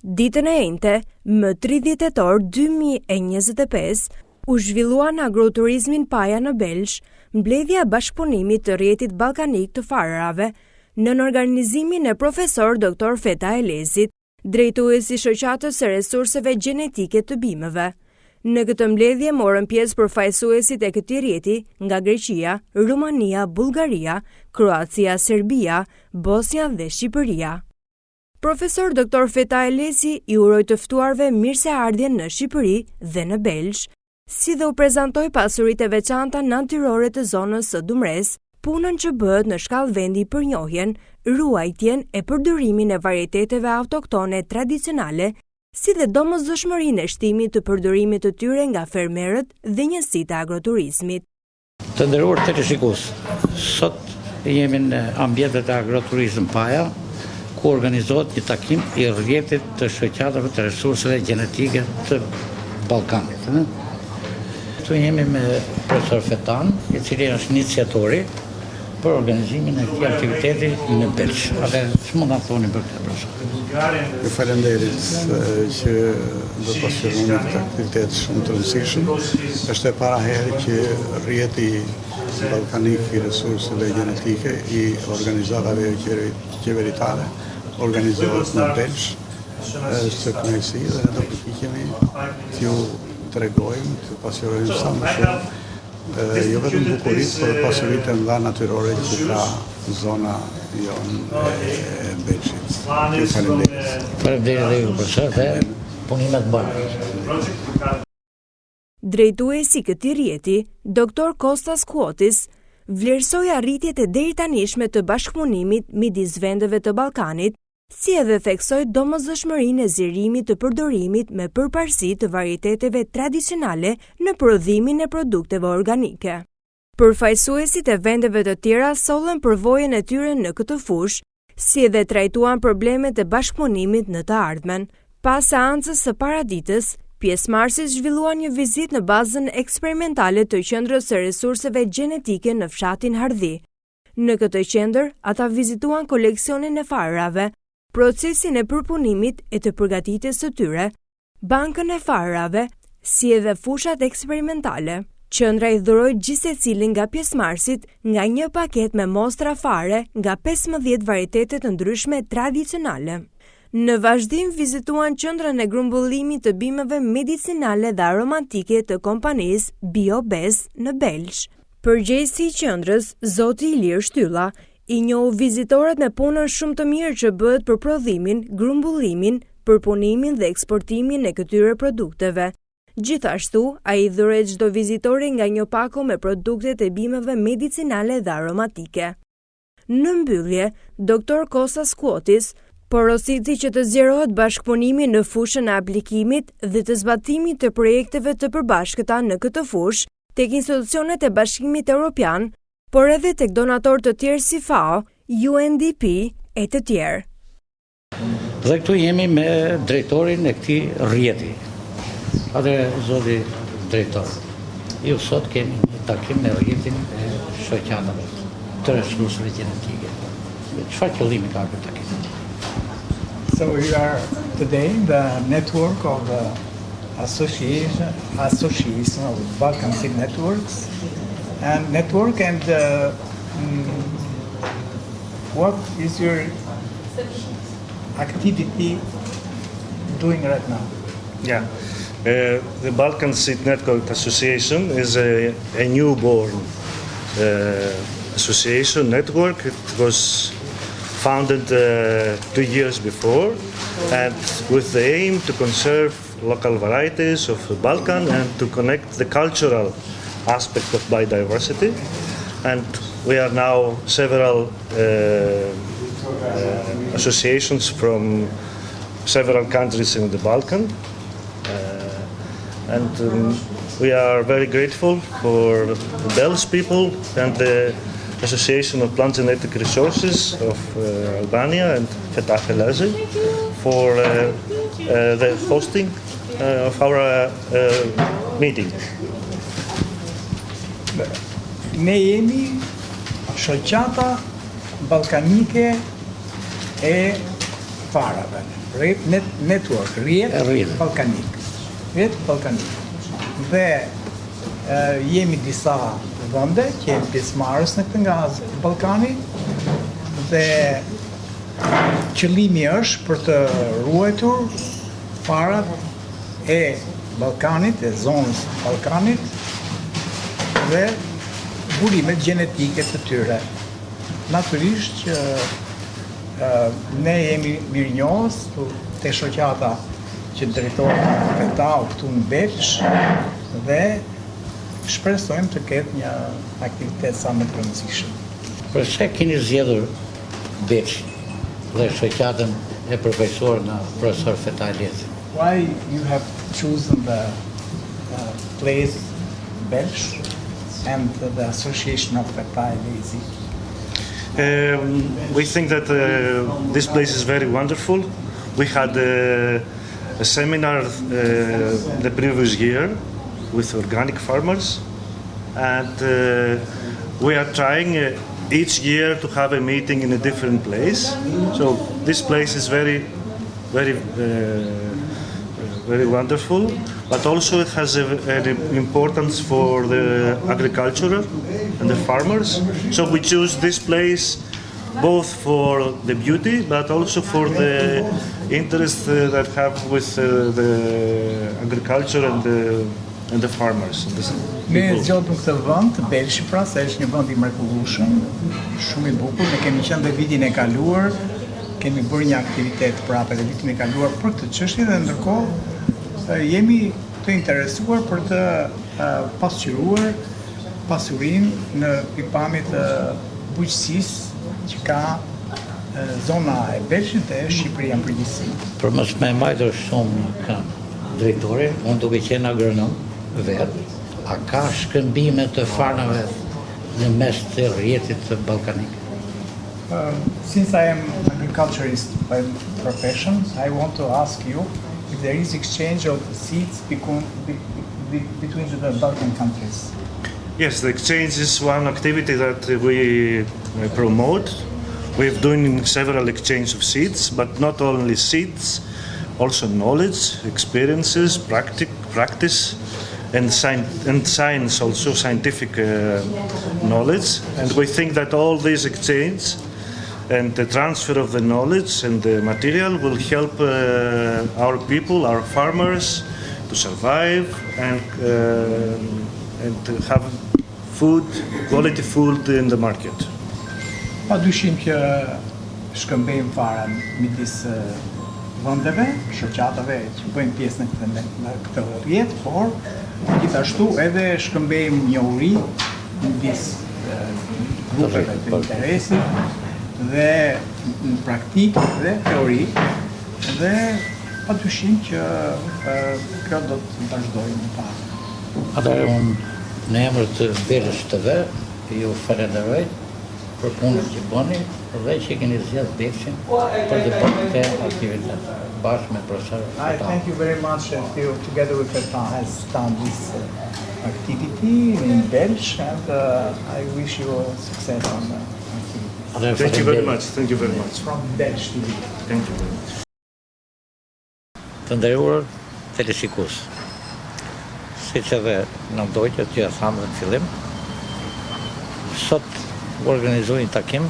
Ditën e njëjtë, më 30 tetor 2025, u zhvillua në agroturizmin Paja në Belsh, mbledhja bashkëpunimit të rrjetit ballkanik të farërave, nën organizimin e profesor Dr. Feta Elezit, drejtuesi i shoqatës së resurseve gjenetike të bimëve. Në këtë mbledhje morën pjesë përfaqësuesit e këtij rrjeti nga Greqia, Rumania, Bullgaria, Kroacia, Serbia, Bosnia dhe Shqipëria. Profesor Dr. Feta Elezi i uroi të ftuarve mirëseardhjen në Shqipëri dhe në Belsh, si dhe u prezantoi pasuritë e veçanta natyrore të zonës së Dumres, punën që bëhet në shkallë vendi për njohjen, ruajtjen e përdorimin e varieteteve autoktone tradicionale, si dhe domosdoshmërinë e shtimit të përdorimit të tyre nga fermerët dhe njësitë e agroturizmit. Të nderuar teleshikues, sot jemi në ambientet e agroturizm Paja, ku organizohet një takim i rrjetit të shoqatave të resurseve gjenetike të Ballkanit. Këtu jemi me profesor Fetan, i cili është iniciatori për organizimin e këtij aktiviteti në Belsh. Atë ç'mund ta thoni për këtë profesor? Ju falenderit që do të pasqyroni këtë aktivitet shumë të rëndësishëm. Është e para herë që rrjeti ballkanik i resurseve gjenetike i organizatave qeveritare organizohet në Belsh. Është kënaqësi dhe ne do të pikemi t'ju tregojmë, të pasqyrojmë sa më shumë jo vetëm bukuritë, por pasuritë nga natyrore që ka zona jonë e Belshit. Ju falenderit. Faleminderit dhe ju profesor, punimet bashkë. Drejtuesi i këtij rrjeti, Dr. Kostas Kuotis, vlerësoi arritjet e deritanishme të bashkëpunimit midis vendeve të Ballkanit, si edhe theksoi domosdoshmërinë e zgjerimit të përdorimit me përparësi të varieteteve tradicionale në prodhimin e produkteve organike. Përfaqësuesit e vendeve të tjera sollën përvojën e tyre në këtë fushë, si edhe trajtuan problemet e bashkëpunimit në të ardhmen. Pas seancës së paraditës, pjesëmarrësit zhvilluan një vizitë në bazën eksperimentale të qendrës së resurseve gjenetike në fshatin Hardhi. Në këtë qendër, ata vizituan koleksionin e farërave, procesin e përpunimit e të përgatitjes së tyre, bankën e farërave, si edhe fushat eksperimentale. Qendra i dhuroi gjithsecilin nga pjesëmarrësit nga një paketë me mostra fare nga 15 varietete të ndryshme tradicionale. Në vazhdim vizituan qendrën e grumbullimit të bimëve medicinale dhe aromatike të kompanisë BioBes në Belsh. Përgjegjësi i qendrës, zoti Ilir Shtylla, i njohu vizitorët me punën shumë të mirë që bëhet për prodhimin, grumbullimin, përpunimin dhe eksportimin e këtyre produkteve. Gjithashtu, ai dhuroi çdo vizitori nga një pako me produktet e bimëve medicinale dhe aromatike. Në mbyllje, Dr. Kostas Kuotis porositi që të zgjerohet bashkëpunimi në fushën e aplikimit dhe të zbatimit të projekteve të përbashkëta në këtë fushë tek institucionet e Bashkimit Evropian, por edhe tek donatorë të tjerë si FAO, UNDP e të tjerë. Dhe këtu jemi me drejtorin e këtij rrjeti. Zoti drejtor, ju sot kemi një takim me rrjetin e shoqatave të resurseve gjenetike. Çfarë qëllimi ka ky takim? So we are today in the network of the association of Balkan Seed Networks and what is your activity doing right now? Yeah, the Balkan Seed Network Association is a newborn association network. It was founded 2 years before, and with the aim to conserve local varieties of the Balkan and to connect the cultural aspect of biodiversity. And we are now several associations from several countries in the Balkan. We are very grateful for the Belsh people and the Association of Plant Genetic Resources of Albania and Feta Elezi for the hosting of our meeting. Ne jemi shoqata ballkanike e farave. network, rrjet ballkanik. Rrjet ballkanik. Dhe jemi disa vende që jemi pjesëmarrës në këtë nga Ballkani dhe qëllimi është për të ruajtur farat e Ballkanit, e zonës Ballkanit dhe burimet gjenetike të tyre. Natyrisht që ne jemi mirënjohës te shoqata që drejtohet FETAU këtu në Belsh dhe shpresojmë të ketë një aktivitet sa më të rëndësishëm. Përse keni zgjedhur Belsh dhe shoqatën e përfaqësuar nga profesor Feta Elezi? Why you have chosen the place Belsh and the association of Feta Elezi? We think that this place is very wonderful. We had a seminar the previous year with organic farmers, and we are trying each year to have a meeting in a different place. So this place is very wonderful, but also it has an importance for the agriculture and the farmers. So we choose this place both for the beauty, but also for the interest that have with the agriculture and the farmers. Ne zgjodhëm këtë vend të Belshi, pra se është një vend i mrekullueshëm, shumë i bukur. Ne kemi qenë dhe vitin e kaluar, kemi bërë një aktivitet prapë edhe vitin e kaluar për këtë çështje dhe ndërkohë jemi të interesuar për të pasqyruar pasurinë në pikpamje të bujqësisë që ka zona e Belshit dhe Shqipëria në përgjithësi. Për mos me mbajtur shumë kam drejtori, unë duke qenë agronom vetë, a ka shkëmbime të farmave në mes të rrjetit të ballkanik? Since I am agriculturist by profession, I want to ask you if there is exchange of seeds between the Balkan countries. Yes, the exchange is one activity that we promote. We've done several exchange of seeds, but not only seeds, also knowledge, experiences, practice, and science, also scientific knowledge. And we think that all these exchange and the transfer of the knowledge and the material will help our people, our farmers, to survive and to have food, quality food in the market. Padyshim që shkëmbejmë fare midis vendeve, shoqatave që bëjnë pjesë në këtë rrjet, por gjithashtu edhe shkëmbejmë njohuri midis grupeve të interesit dhe në praktikë dhe teori, dhe padyshim që kjo do të vazhdojë më parë. Atëherë unë në emër të Belsh TV ju falenderoj për punën që bëni dhe që keni zgjedhur Belshin për të bërë këtë aktivitet bashkë me profesor I Feta. thank you very much and you together with Feta has done this activity in Belsh, and I wish you success on the activity. Thank you very much. Thank you very much. From Belsh TV. Thank you very much. Të nderuar teleshikues, siç edhe në ndojtjet që ja thamë në fillim, sot organizoj një takim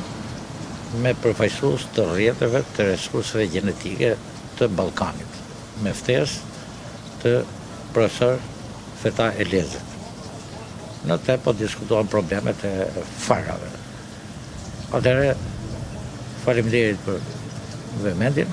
me përfaqësues të rrjeteve të resurseve gjenetike të Ballkanit, me ftesë të profesor Feta Elezit. Në të po diskutuan problemet e farave. Atëherë, faleminderit për vëmendjen.